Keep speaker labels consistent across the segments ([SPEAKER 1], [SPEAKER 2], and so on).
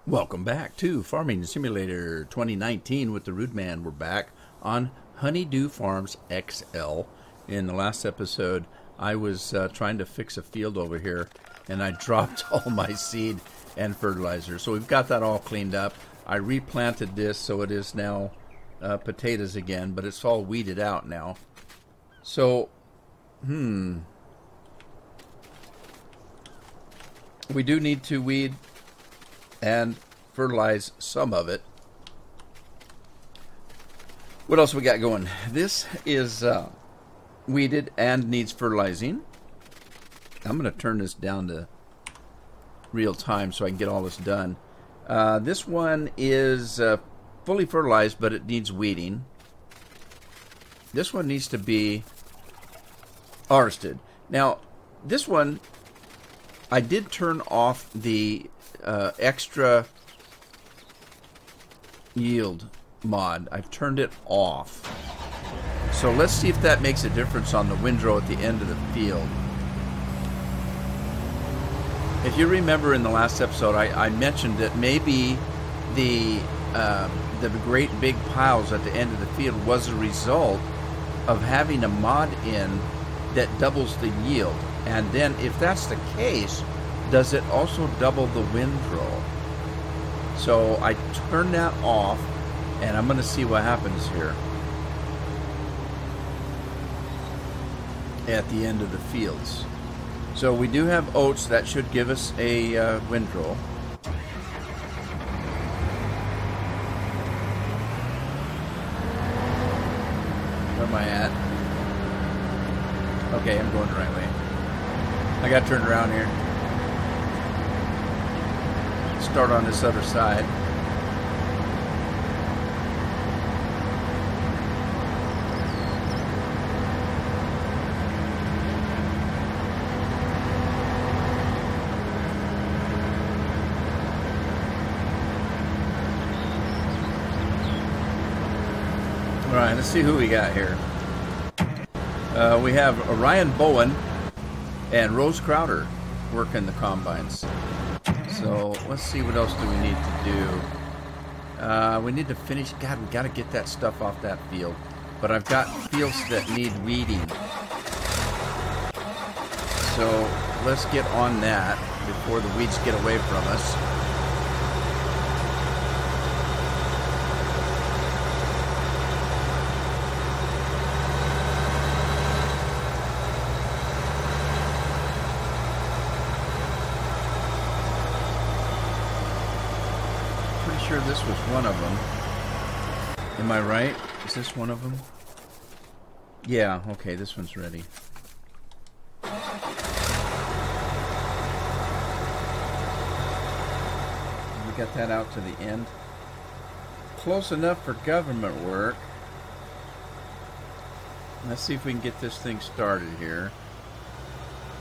[SPEAKER 1] Welcome back to Farming Simulator 2019 with the Rude Man. We're back on Honeydew Farms XL. In the last episode, I was trying to fix a field over here, and I dropped all my seed and fertilizer. So we've got that all cleaned up. I replanted this, so it is now potatoes again, but it's all weeded out now. So, we do need to weed and fertilize some of it. What else we got going? This is weeded and needs fertilizing. I'm going to turn this down to real time so I can get all this done. This one is fully fertilized, but it needs weeding. This one needs to be harvested. Now, this one, I did turn off the extra yield mod. I've turned it off. So let's see if that makes a difference on the windrow at the end of the field. If you remember in the last episode, I mentioned that maybe the great big piles at the end of the field was a result of having a mod in that doubles the yield. And then if that's the case, does it also double the windrow? So I turned that off, and I'm going to see what happens here at the end of the fields. So we do have oats. That should give us a windrow. Where am I at? Okay, I'm going the right way. I got turned around here. Start on this other side. All right, let's see who we got here. We have Ryan Bowen and Rose Crowder working the combines. So let's see, what else do we need to do? We need to finish. God, we got to get that stuff off that field. But I've got fields that need weeding. So let's get on that before the weeds get away from us. Sure, this was one of them. Am I right? Is this one of them? Yeah, okay, this one's ready. We got that out to the end. Close enough for government work. Let's see if we can get this thing started here.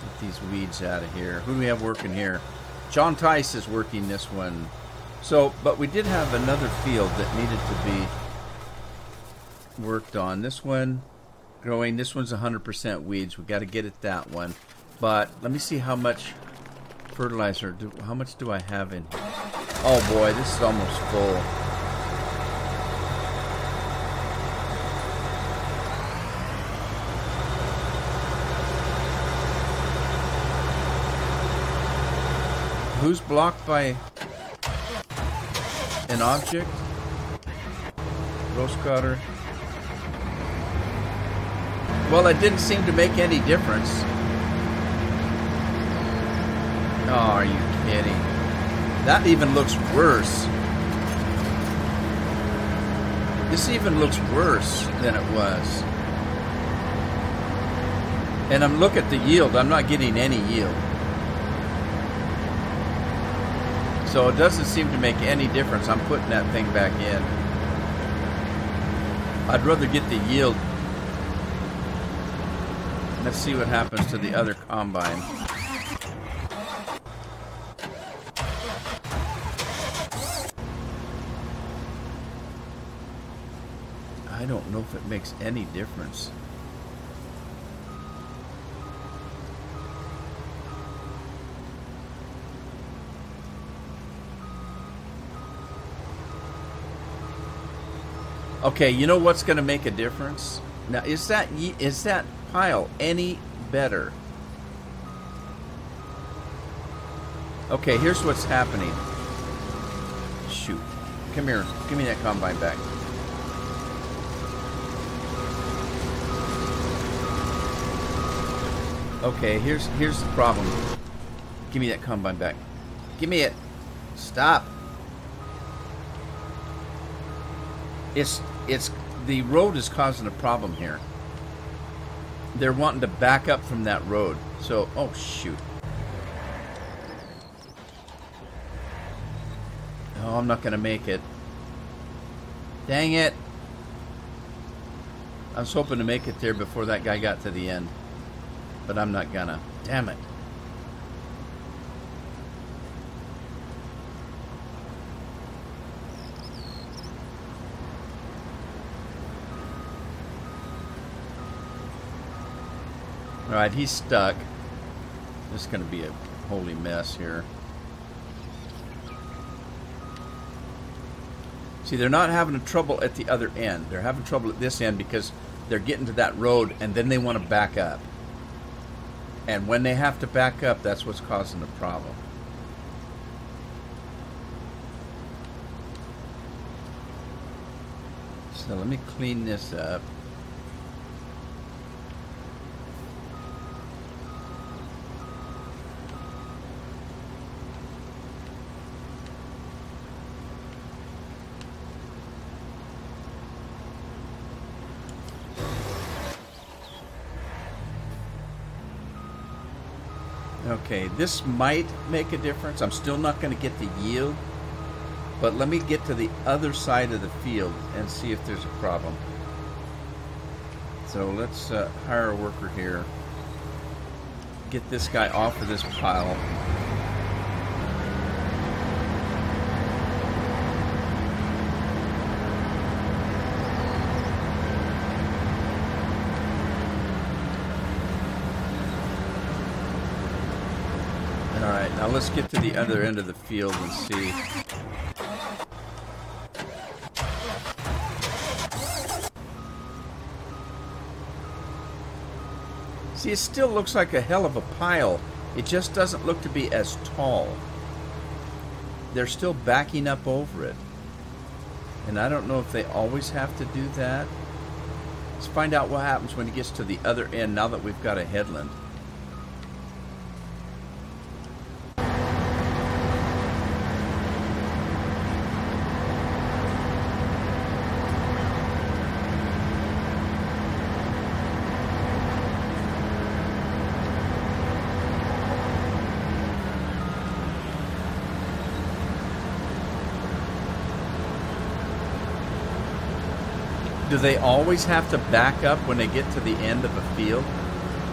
[SPEAKER 1] Get these weeds out of here. Who do we have working here? John Tice is working this one. So, but we did have another field that needed to be worked on. This one growing. This one's 100% weeds. We got to get at that one. But let me see how much fertilizer. How much do I have in here? Oh boy, this is almost full. Who's blocked by an object? Rose Crowder. Well, it didn't seem to make any difference. Oh, are you kidding? That even looks worse. This even looks worse than it was. And I'm looking at the yield. I'm not getting any yield. So it doesn't seem to make any difference. I'm putting that thing back in. I'd rather get the yield. Let's see what happens to the other combine. I don't know if it makes any difference. Okay, you know what's going to make a difference? Now, is that pile any better? Okay, here's what's happening. Shoot. Come here. Give me that combine back. Okay, here's the problem. Give me that combine back. Give me it. Stop. It's the road is causing a problem here. They're wanting to back up from that road. So, oh shoot. Oh, I'm not going to make it. Dang it. I was hoping to make it there before that guy got to the end. But I'm not gonna. Damn it. Alright, he's stuck. This is going to be a holy mess here. See, they're not having trouble at the other end. They're having trouble at this end because they're getting to that road and then they want to back up. And when they have to back up, that's what's causing the problem. So let me clean this up. Okay, this might make a difference. I'm still not going to get the yield, but let me get to the other side of the field and see if there's a problem. So let's hire a worker here. Get this guy off of this pile. Alright, now let's get to the other end of the field and see. See, it still looks like a hell of a pile. It just doesn't look to be as tall. They're still backing up over it. And I don't know if they always have to do that. Let's find out what happens when it gets to the other end now that we've got a headland. Do they always have to back up when they get to the end of a field?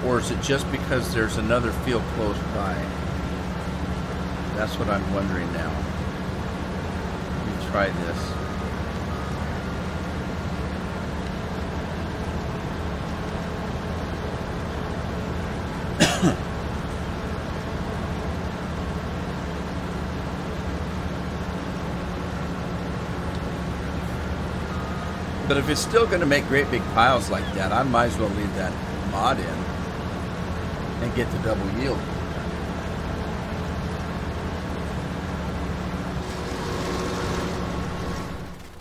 [SPEAKER 1] Or is it just because there's another field close by? That's what I'm wondering now. Let me try this. But if it's still going to make great big piles like that, I might as well leave that mod in and get the double yield.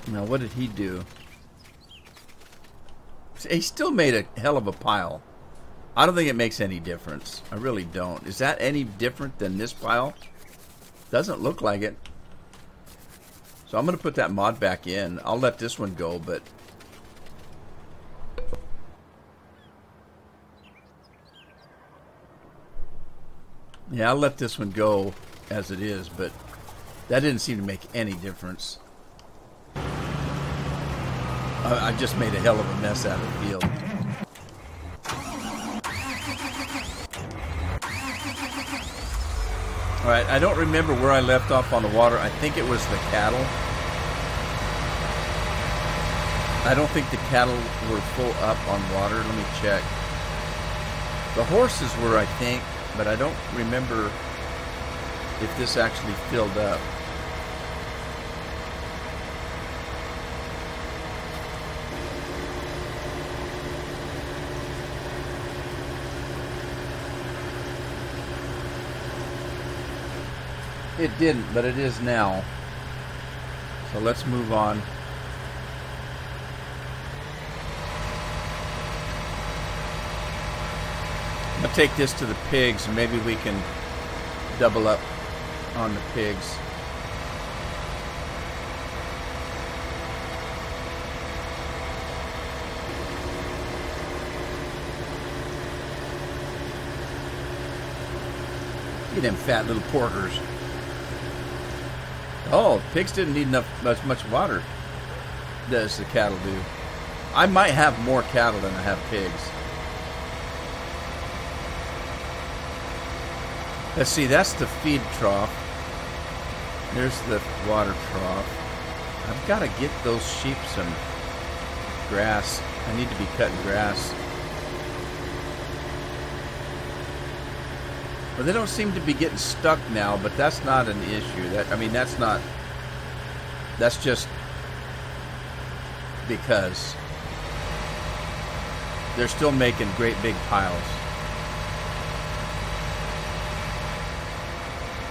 [SPEAKER 1] Now, what did he do? He still made a hell of a pile. I don't think it makes any difference. I really don't. Is that any different than this pile? Doesn't look like it. So I'm going to put that mod back in. I'll let this one go, but... yeah, I'll let this one go as it is, but that didn't seem to make any difference. I just made a hell of a mess out of the field. Alright, I don't remember where I left off on the water. I think it was the cattle. I don't think the cattle were full up on water. Let me check. The horses were, I think, but I don't remember if this actually filled up. It didn't, but it is now. So let's move on. I'm going to take this to the pigs, and maybe we can double up on the pigs. Look at them fat little porkers. Oh, pigs didn't need much water, does the cattle do. I might have more cattle than I have pigs. Let's see, that's the feed trough. There's the water trough. I've got to get those sheep some grass. I need to be cutting grass. But they don't seem to be getting stuck now, but that's not an issue. That's just because they're still making great big piles.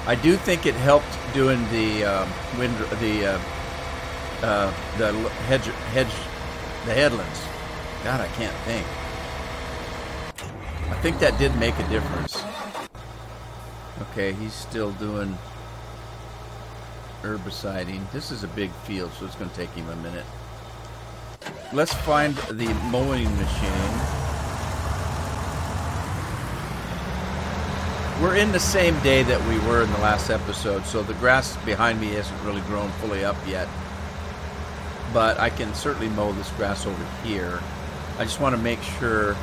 [SPEAKER 1] I do think it helped doing the headlands. God, I can't think. I think that did make a difference. Okay, he's still doing herbiciding. This is a big field, so it's going to take him a minute. Let's find the mowing machine. We're in the same day that we were in the last episode, so the grass behind me hasn't really grown fully up yet. But I can certainly mow this grass over here. I just want to make sure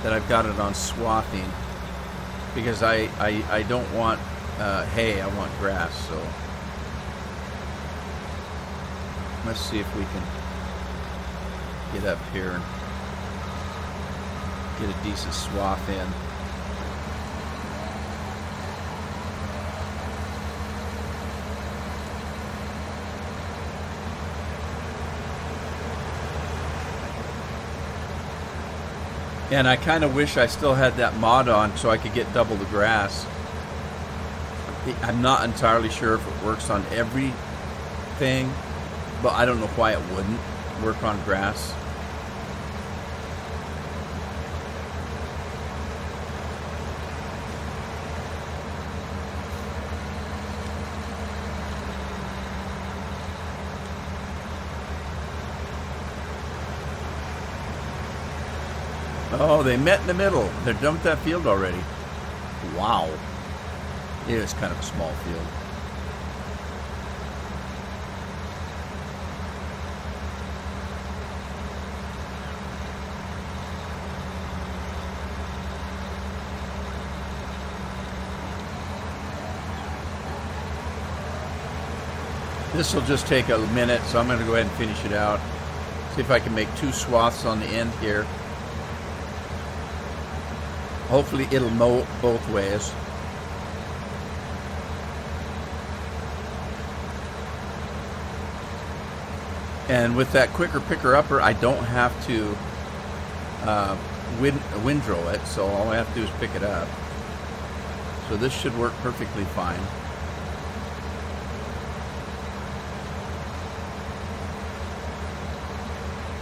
[SPEAKER 1] that I've got it on swathing, because I don't want hay, I want grass. So let's see if we can get up here and get a decent swath in. And I kind of wish I still had that mod on so I could get double the grass. I'm not entirely sure if it works on everything, but I don't know why it wouldn't work on grass. Oh, they met in the middle. They're done with that field already. Wow. It is kind of a small field. This will just take a minute, so I'm going to go ahead and finish it out. See if I can make 2 swaths on the end here. Hopefully it'll mow both ways. And with that quicker picker upper, I don't have to windrow it, so all I have to do is pick it up. So this should work perfectly fine.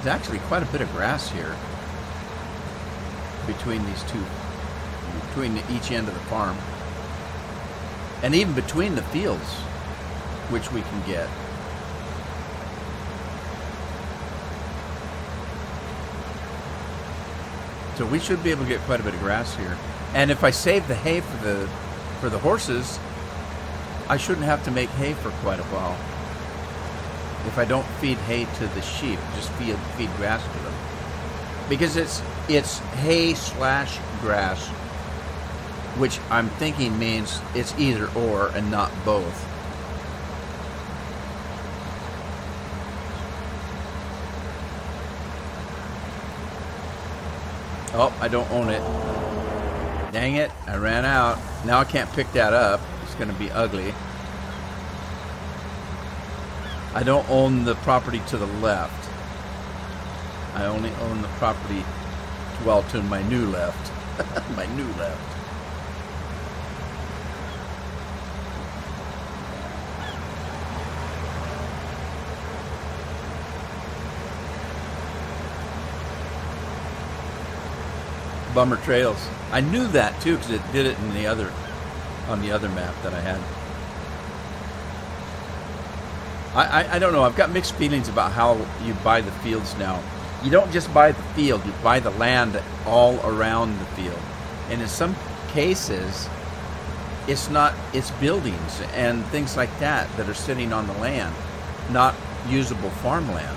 [SPEAKER 1] There's actually quite a bit of grass here between these two, between each end of the farm, and even between the fields, which we can get. So we should be able to get quite a bit of grass here. And if I save the hay for the horses, I shouldn't have to make hay for quite a while. If I don't feed hay to the sheep, just feed grass to them. Because it's hay / grass, which I'm thinking means it's either or and not both. Oh, I don't own it. Dang it, I ran out. Now I can't pick that up. It's going to be ugly. I don't own the property to the left. I only own the property, well, to my new left. My new left. bummer trails. I knew that too because it did it in on the other map that I had. I don't know. I've got mixed feelings about how you buy the fields now. You don't just buy the field, you buy the land all around the field. And in some cases, it's buildings and things like that that are sitting on the land, not usable farmland.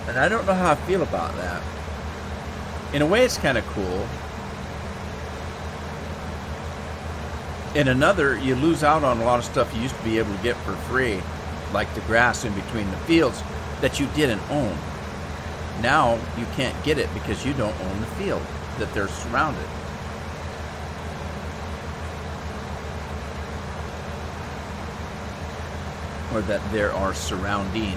[SPEAKER 1] And I don't know how I feel about that. In a way, it's kind of cool. In another, you lose out on a lot of stuff you used to be able to get for free, like the grass in between the fields that you didn't own. Now you can't get it because you don't own the field that they're surrounded. Or that there are surrounding.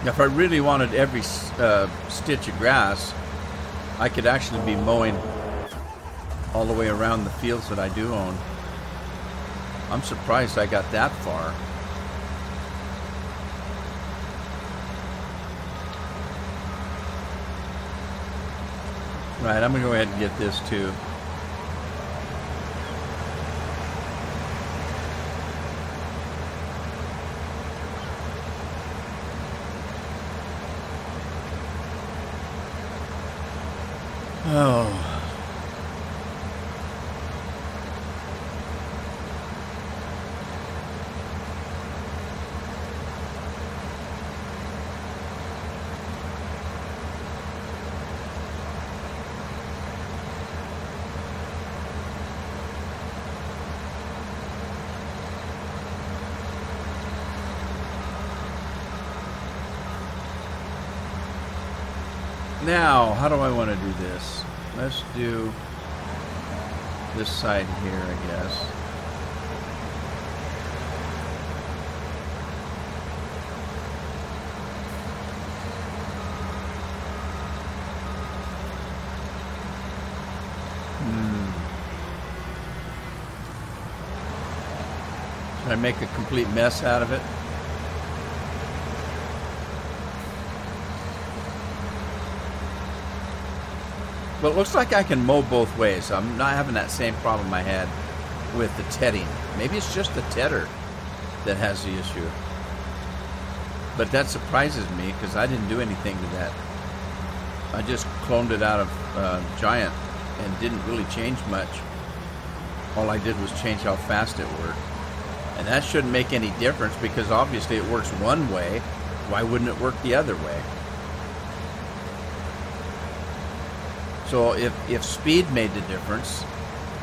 [SPEAKER 1] If I really wanted every stitch of grass, I could actually be mowing all the way around the fields that I do own. I'm surprised I got that far. Right, I'm going to go ahead and get this too. Oh. Now, how do I want to do this? Let's do this side here, I guess. Should I make a complete mess out of it? Well, it looks like I can mow both ways. I'm not having that same problem I had with the tedding. Maybe it's just the tedder that has the issue. But that surprises me because I didn't do anything to that. I just cloned it out of Giant and didn't really change much. All I did was change how fast it worked. And that shouldn't make any difference because obviously it works one way. Why wouldn't it work the other way? So if speed made the difference,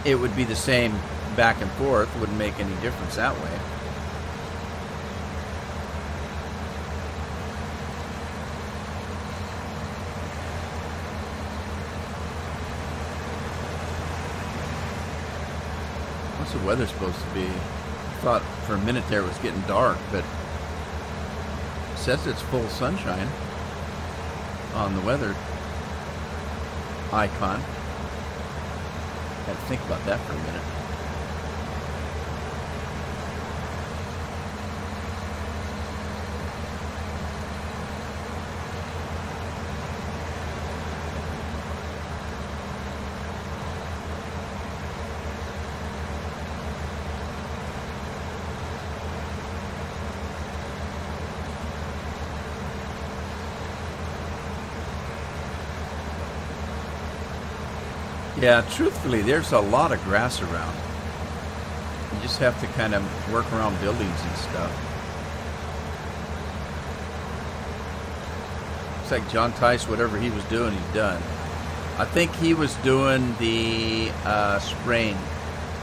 [SPEAKER 1] it would be the same back and forth. Wouldn't make any difference that way. What's the weather supposed to be? I thought for a minute there it was getting dark, but it says it's full sunshine on the weather icon. Had to think about that for a minute. Yeah, truthfully, there's a lot of grass around. You just have to kind of work around buildings and stuff. Looks like John Tice, whatever he was doing, he's done. I think he was doing the spraying,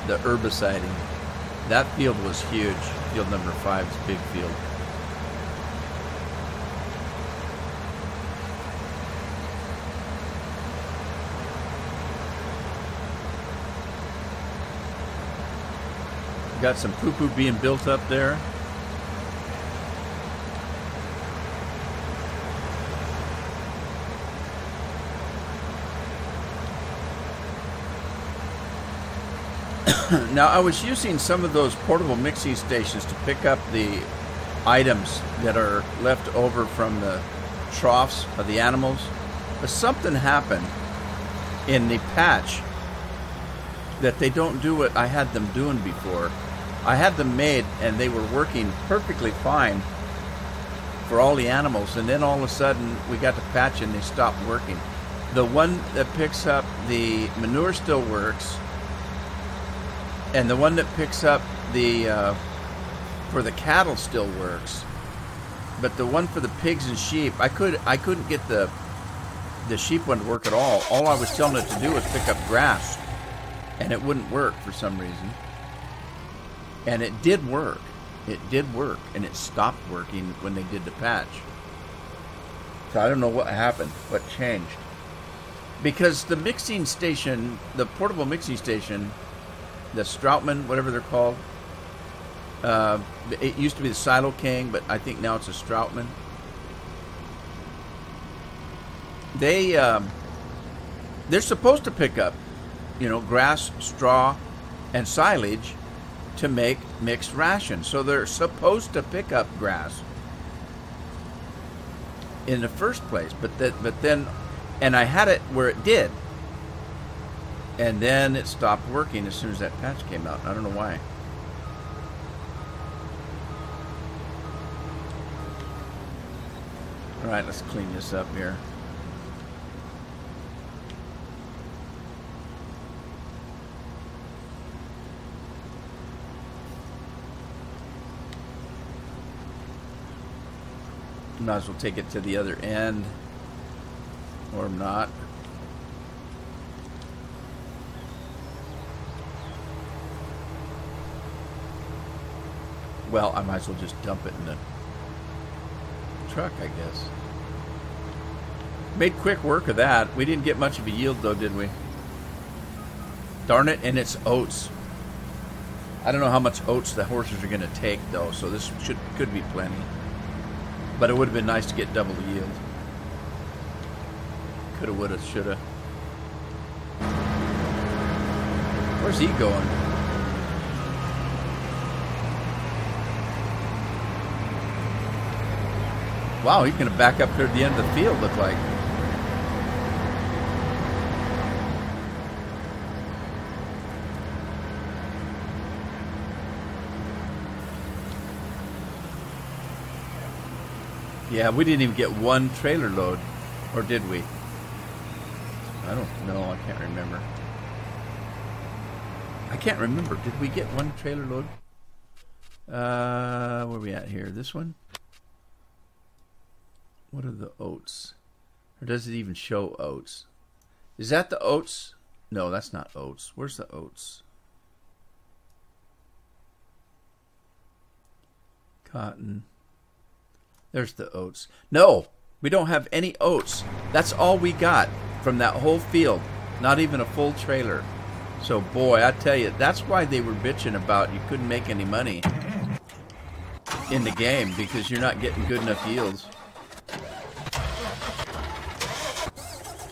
[SPEAKER 1] the herbiciding. That field was huge. Field number 5 is a big field. Got some poo-poo being built up there. Now, I was using some of those portable mixing stations to pick up the items that are left over from the troughs of the animals. But something happened in the patch that they don't do what I had them doing before. I had them made and they were working perfectly fine for all the animals, and then all of a sudden we got to patch and they stopped working. The one that picks up the manure still works, and the one that picks up the for the cattle still works, but the one for the pigs and sheep, I couldn't get the sheep one to work at all. All I was telling it to do was pick up grass, and it wouldn't work for some reason. And it did work. It did work, and it stopped working when they did the patch. So I don't know what happened, what changed. Because the mixing station, the portable mixing station, the Stroutman, whatever they're called, it used to be the Silo King, but I think now it's a Stroutman. They're supposed to pick up, grass, straw, and silage to make mixed rations. So they're supposed to pick up grass in the first place. But then, and I had it where it did, and then it stopped working as soon as that patch came out. I don't know why. All right, let's clean this up here. Might as well take it to the other end, or not. Well, I might as well just dump it in the truck, I guess. Made quick work of that. We didn't get much of a yield, though, did we? Darn it, and it's oats. I don't know how much oats the horses are going to take, though, so this could be plenty. But it would have been nice to get double the yield. Coulda, woulda, shoulda. Where's he going? Wow, he's going to back up toward the end of the field, look like. Yeah, we didn't even get one trailer load. Or did we? I don't know. I can't remember. I can't remember. Did we get one trailer load? Where are we at here? This one? What are the oats? Or does it even show oats? Is that the oats? No, that's not oats. Where's the oats? Cotton. There's the oats. No, we don't have any oats. That's all we got from that whole field. Not even a full trailer. So, boy, I tell you, that's why they were bitching about you couldn't make any money in the game, because you're not getting good enough yields.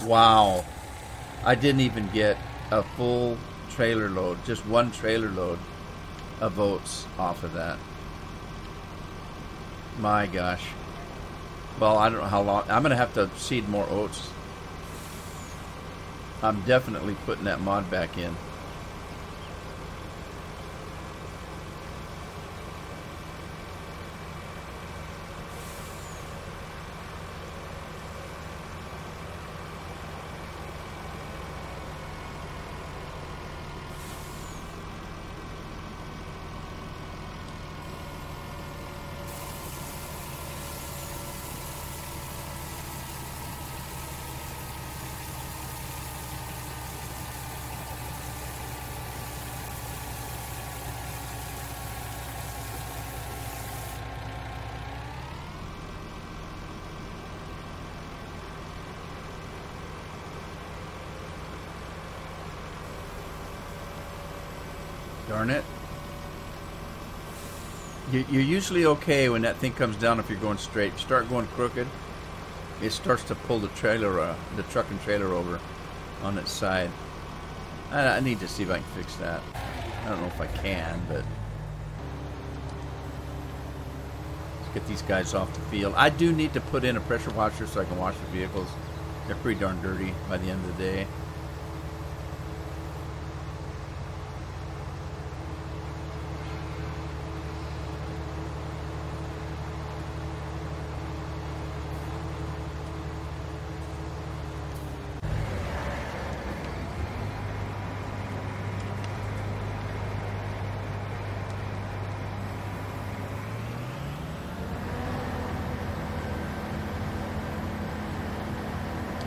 [SPEAKER 1] Wow. I didn't even get a full trailer load. Just one trailer load of oats off of that. My gosh. Well, I don't know how long. I'm going to have to seed more oats. I'm definitely putting that mod back in. Darn it. You're usually okay when that thing comes down if you're going straight. If you start going crooked, it starts to pull the trailer, the truck and trailer over on its side. I need to see if I can fix that. I don't know if I can, but let's get these guys off the field. I do need to put in a pressure washer so I can wash the vehicles. They're pretty darn dirty by the end of the day.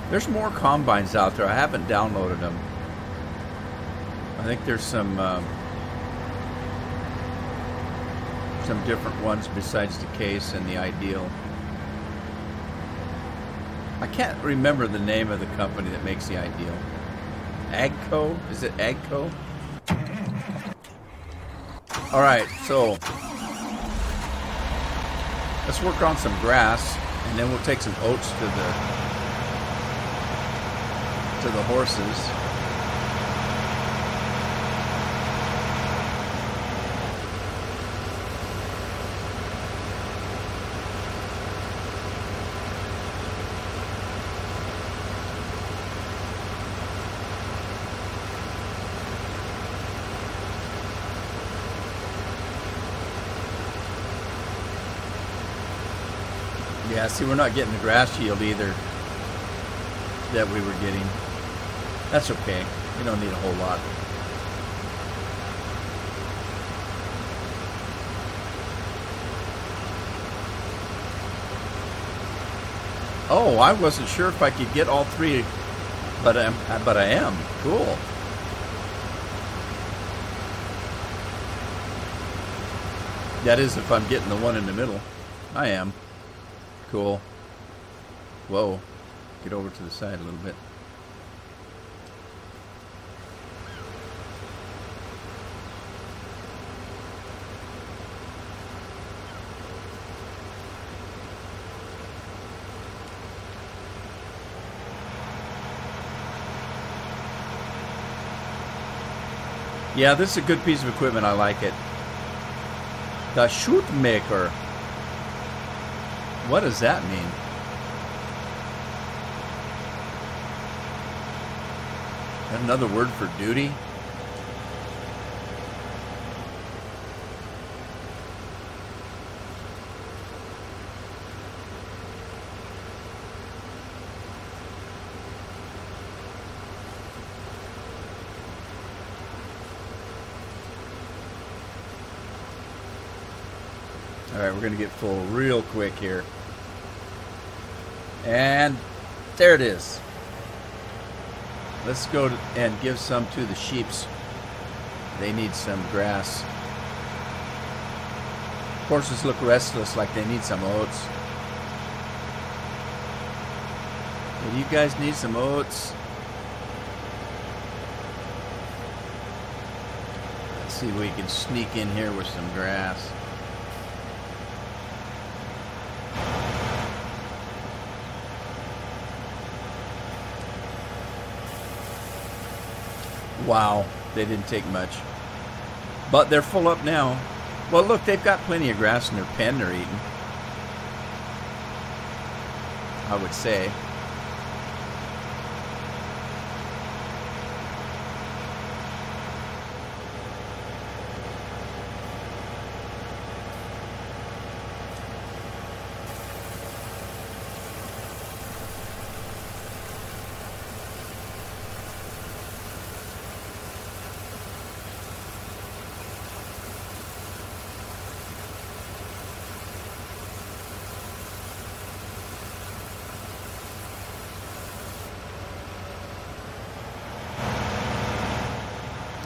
[SPEAKER 1] There's more combines out there. I haven't downloaded them. I think there's some different ones besides the Case and the Ideal. I can't remember the name of the company that makes the Ideal. Agco? Is it Agco? All right, so let's work on some grass, and then we'll take some oats to the horses. Yeah, see, we're not getting the grass yield either that we were getting. That's okay. We don't need a whole lot. Oh, I wasn't sure if I could get all three, but I am. Cool. That is if I'm getting the one in the middle. I am. Cool. Whoa. Get over to the side a little bit. Yeah, this is a good piece of equipment. I like it. The Shootmaker. What does that mean? Is that another word for duty? Alright, we're going to get full real quick here. And there it is. Let's go and give some to the sheeps. They need some grass. Horses look restless, like they need some oats. Do you guys need some oats? Let's see if we can sneak in here with some grass. Wow, they didn't take much. But they're full up now. Well, look, they've got plenty of grass in their pen they're eating, I would say.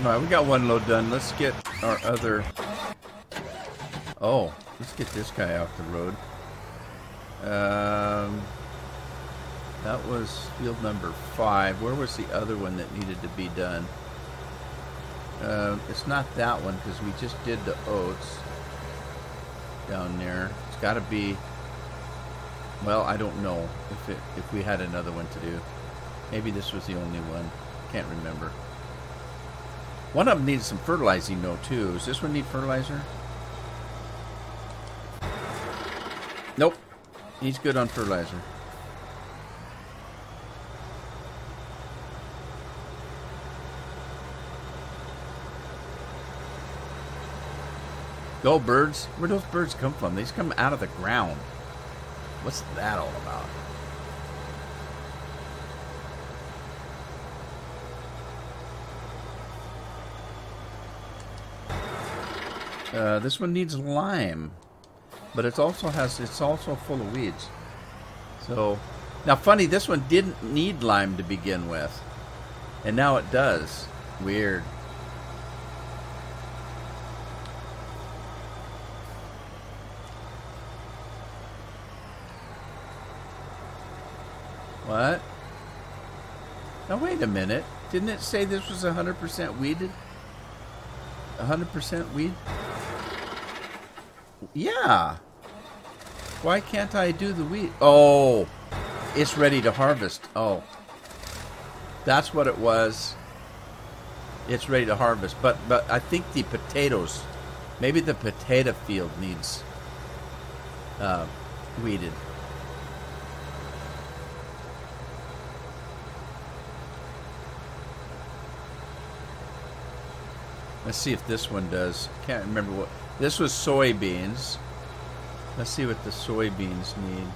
[SPEAKER 1] Alright, we got one load done. Let's get our other... Oh, let's get this guy off the road. That was field number 5. Where was the other one that needed to be done? It's not that one because we just did the oats down there. It's got to be... Well, I don't know if we had another one to do. Maybe this was the only one. Can't remember. One of them needs some fertilizing though too. Does this one need fertilizer? Nope. He's good on fertilizer. Go birds. Where'd those birds come from? They just come out of the ground. What's that all about? This one needs lime, but it's also full of weeds. So now, funny, this one didn't need lime to begin with, and now it does. Weird. What? Now wait a minute. Didn't it say this was 100% weeded? 100% weed? Yeah. Why can't I do the weed? Oh, it's ready to harvest. Oh, that's what it was. It's ready to harvest. But I think the potatoes, maybe the potato field needs weeded. Let's see if this one does. Can't remember what. This was soybeans. Let's see what the soybeans need.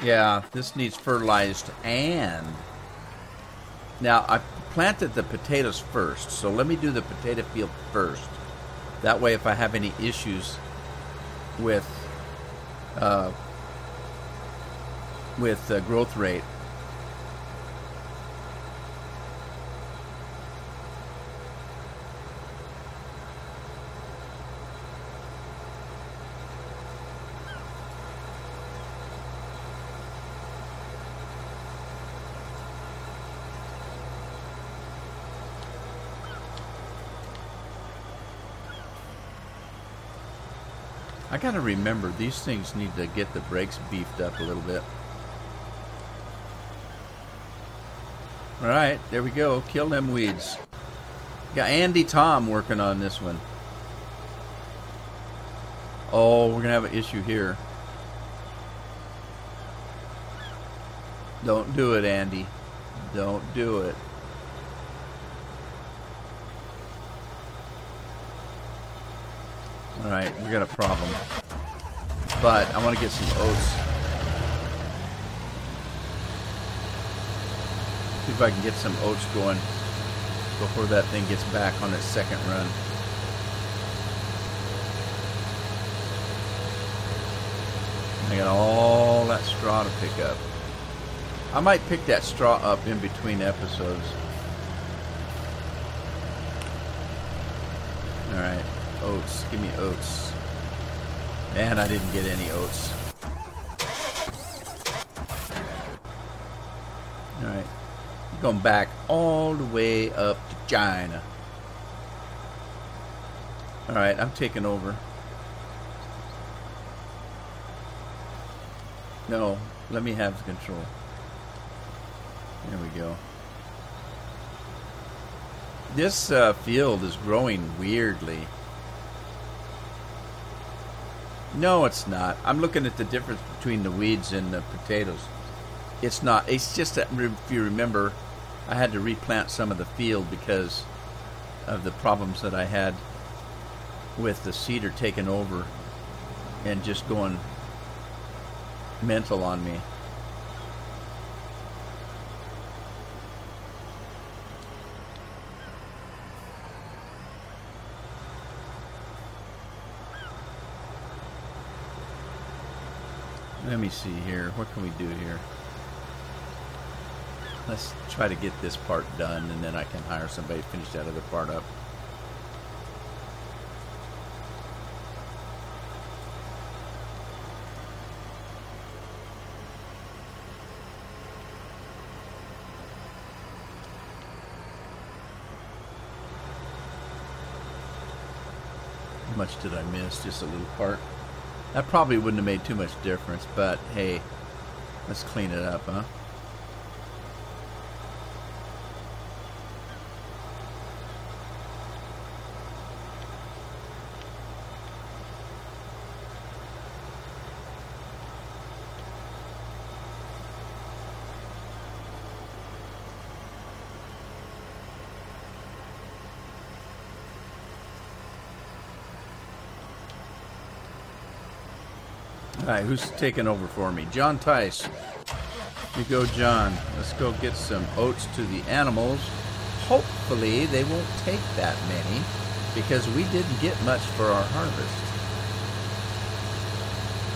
[SPEAKER 1] Yeah, this needs fertilized and... Now, I planted the potatoes first, so let me do the potato field first. That way, if I have any issues with growth rate, I gotta remember, these things need to get the brakes beefed up a little bit. Alright, there we go. Kill them weeds. Got Andy Tom working on this one. Oh, we're gonna have an issue here. Don't do it, Andy. Don't do it. Alright, we got a problem. But I want to get some oats. See if I can get some oats going before that thing gets back on its second run. I got all that straw to pick up. I might pick that straw up in between episodes. Alright. Oats. Give me oats. And I didn't get any oats. Alright. Going back all the way up to China. Alright, I'm taking over. No, let me have control. There we go. This field is growing weirdly. No, it's not. I'm looking at the difference between the weeds and the potatoes. It's not. It's just that, if you remember, I had to replant some of the field because of the problems that I had with the cedar taking over and just going mental on me. Let me see here. What can we do here? Let's try to get this part done, and then I can hire somebody to finish that other part up. How much did I miss? Just a little part. That probably wouldn't have made too much difference, but hey, let's clean it up, huh? Alright, who's taking over for me? John Tice. You go, John. Let's go get some oats to the animals. Hopefully they won't take that many, because we didn't get much for our harvest.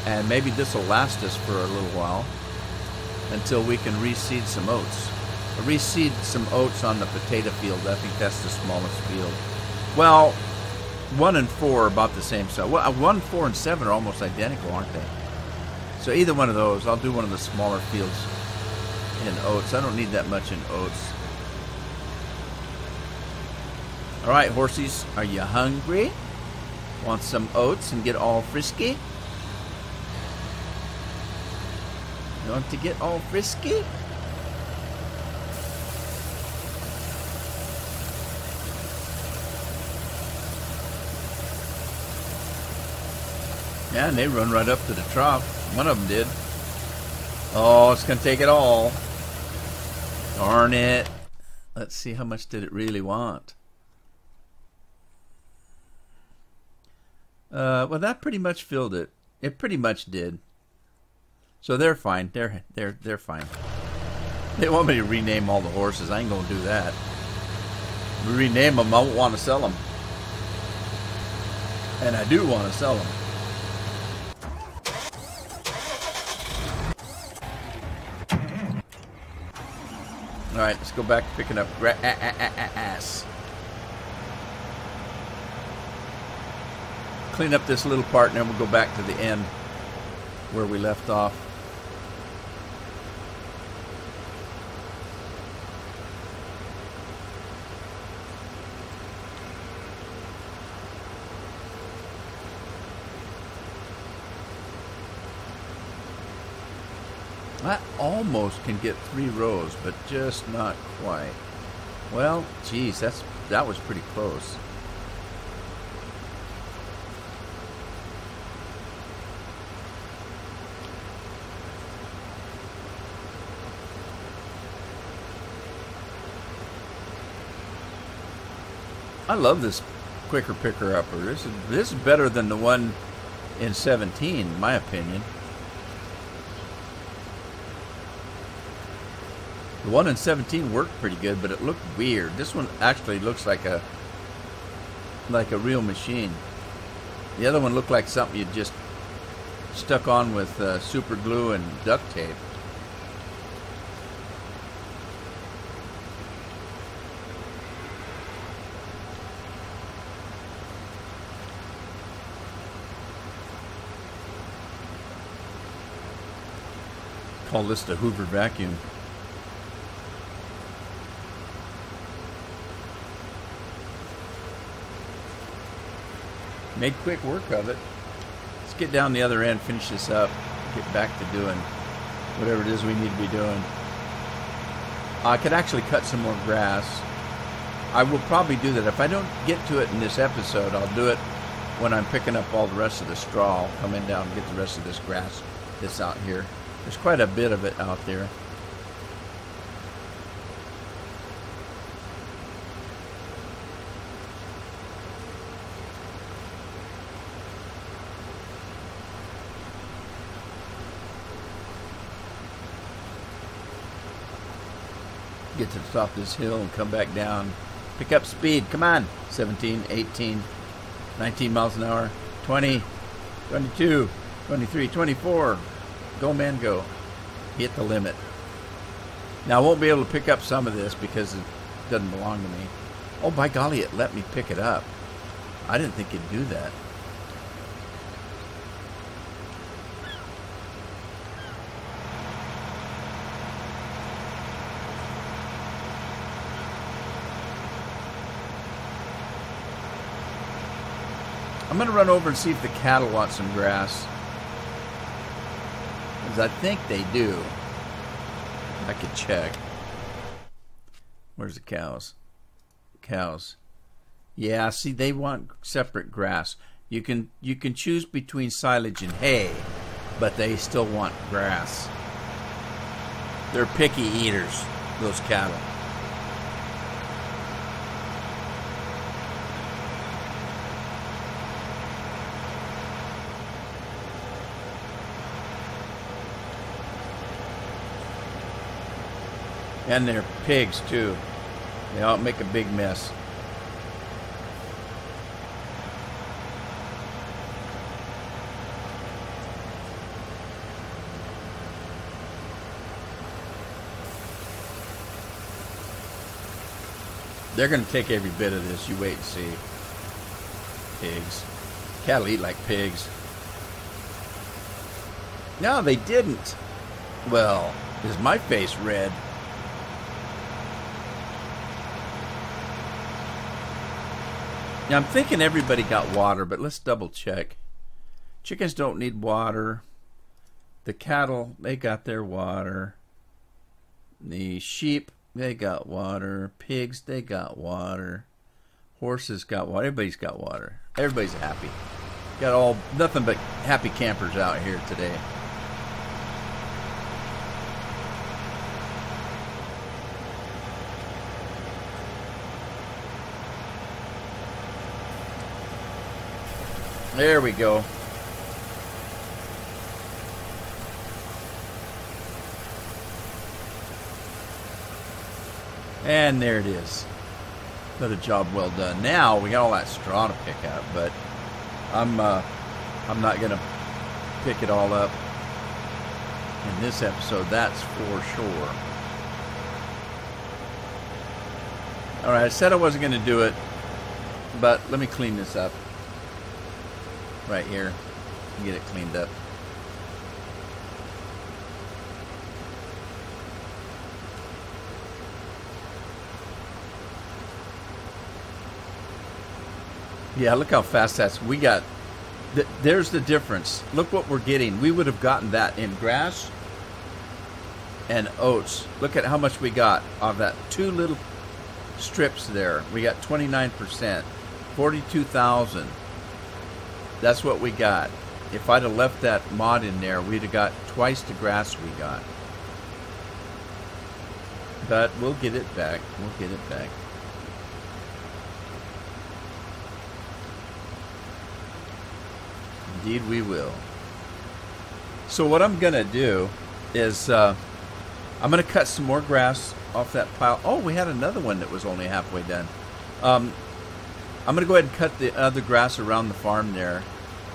[SPEAKER 1] And maybe this will last us for a little while until we can reseed some oats. Reseed some oats on the potato field. I think that's the smallest field. Well, 1 and 4 are about the same size. Well, 1, 4, and 7 are almost identical, aren't they? So either one of those. I'll do one of the smaller fields in oats. I don't need that much in oats. Alright, horsies, are you hungry? Want some oats and get all frisky? You want to get all frisky? Yeah, and they run right up to the trough. One of them did. Oh, it's going to take it all. Darn it. Let's see, how much did it really want? Well, that pretty much filled it. It pretty much did. So they're fine. They're fine. They want me to rename all the horses. I ain't gonna do that. Rename them. I won't want to sell them. And I do want to sell them. All right, let's go back to picking up grass. Clean up this little part, and then we'll go back to the end where we left off. I almost can get 3 rows, but just not quite. Well, geez, that was pretty close. I love this quicker picker upper. This is better than the one in 17, in my opinion. The one in 17 worked pretty good, but it looked weird. This one actually looks like a real machine. The other one looked like something you just stuck on with super glue and duct tape. Call this the Hoover vacuum. Made quick work of it. Let's get down the other end, finish this up, get back to doing whatever it is we need to be doing. I could actually cut some more grass. I will probably do that. If I don't get to it in this episode, I'll do it when I'm picking up all the rest of the straw. I'll come in down and get the rest of this grass that's out here. There's quite a bit of it out there. Get to the top of this hill and come back down. Pick up speed. Come on. 17, 18, 19 miles an hour. 20, 22, 23, 24. Go, man, go. Hit the limit. Now, I won't be able to pick up some of this because it doesn't belong to me. Oh, by golly, it let me pick it up. I didn't think it'd do that. I'm going to run over and see if the cattle want some grass. Because I think they do. I could check. Where's the cows? Cows. Yeah, see, they want separate grass. You can choose between silage and hay, but they still want grass. They're picky eaters, those cattle. And they're pigs, too. They all make a big mess. They're going to take every bit of this. You wait and see. Pigs. Cattle eat like pigs. No, they didn't. Well, is my face red? Now, I'm thinking everybody got water, but let's double check. Chickens don't need water. The cattle, they got their water. The sheep, they got water. Pigs, they got water. Horses got water. Everybody's got water. Everybody's happy. Got all nothing but happy campers out here today. There we go. And there it is. Another job well done. Now we got all that straw to pick up, but I'm not gonna pick it all up in this episode. That's for sure. All right, I said I wasn't gonna do it, but let me clean this up right here and get it cleaned up. Yeah, look how fast that's. We got. There's the difference. Look what we're getting. We would have gotten that in grass and oats. Look at how much we got of that. 2 little strips there. We got 29%. 42,000. That's what we got. If I'd have left that mod in there, we'd have got twice the grass we got. But we'll get it back. We'll get it back. Indeed we will. So what I'm going to do is I'm going to cut some more grass off that pile. Oh, we had another one that was only halfway done. I'm going to go ahead and cut the other grass around the farm there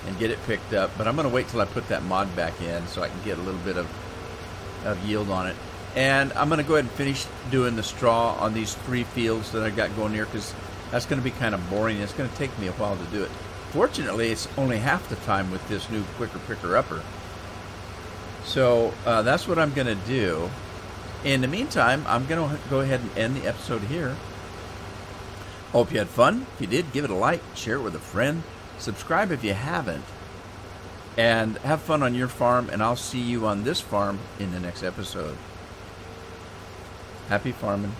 [SPEAKER 1] and get it picked up. But I'm going to wait till I put that mod back in so I can get a little bit of yield on it. And I'm going to go ahead and finish doing the straw on these 3 fields that I got going here because that's going to be kind of boring. It's going to take me a while to do it. Fortunately, it's only half the time with this new Quicker Picker Upper. So that's what I'm going to do. In the meantime, I'm going to go ahead and end the episode here. Hope you had fun. If you did, give it a like, share it with a friend, subscribe if you haven't, and have fun on your farm, and I'll see you on this farm in the next episode. Happy farming.